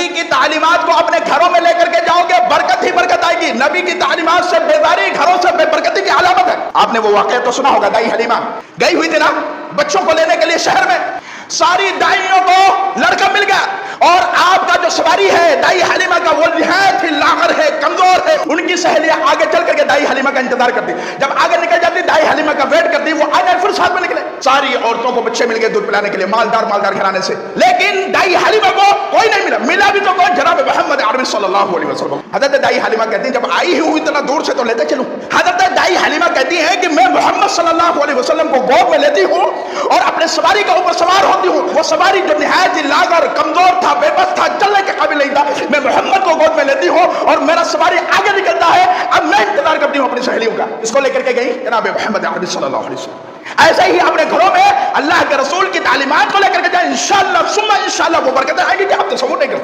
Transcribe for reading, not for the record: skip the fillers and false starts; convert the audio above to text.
نبی کی تعلیمات کو اپنے گھروں میں لے کر کے جاؤ گے برکت ہی برکت آئے گی. نبی کی تعلیمات سے بیداری گھروں سے بے برکتی کی علامت ہے. آپ نے وہ واقعہ تو سنا ہوگا, دائی حلیمہ گئی ہوئی تھی نا بچوں کو لینے کے لیے شہر میں. ساری دائیوں کو لڑکا مل گیا, اور آپ کا جو سواری ہے دائی حلیمہ کا وہ نہایت ہی لاغر ہے, کمزور ہے. ان کی سہیلیاں آگے چل کر کے دائی حلیمہ کا انتظار کرتی. جب آگے نکل جاتی دائی حلیمہ کا ویٹ کرتی, وہ آگے پھر ساتھ میں نکلے. ساری عورتوں کو بچے مل گئے دودھ پلانے کے لیے, مالدار گھرانے سے. لیکن دائی حلیمہ کو کوئی نہیں ملا. ملا بھی تو کوئی, جناب محمد عربی صلی اللہ علیہ وسلم. حضرت دائی حلیمہ کہتی ہیں جب آئی ہوئی اتنا دور سے تو لیتے چلوں. حضرت دائی حلیمہ کہتی ہیں کہ میں محمد صلی اللہ علیہ وسلم کو گود میں لیتی ہوں اور اپنے سواری کے اوپر سوار ہوتی ہوں. وہ سواری جو نہایت ہی لاغر, کمزور تھا, بے بس تھا, چلنے کے قابل نہیں تھا, میں محمد کو گود میں لیتی ہوں اور میرا سواری آگے نکلتا ہے. اب میں انتظار کرتی ہوں اپنی سہیلیوں کا. اس کو لے کر کے گئی جناب محمد عربی صلی اللہ علیہ وسلم. ایسے ہی اپنے گھروں میں اللہ کے رسول کی تعلیمات کو لے کر کے جائیں, انشاءاللہ ثم انشاءاللہ وہ برکتیں آئیں گی کہ آپ تصور نہیں کرتے.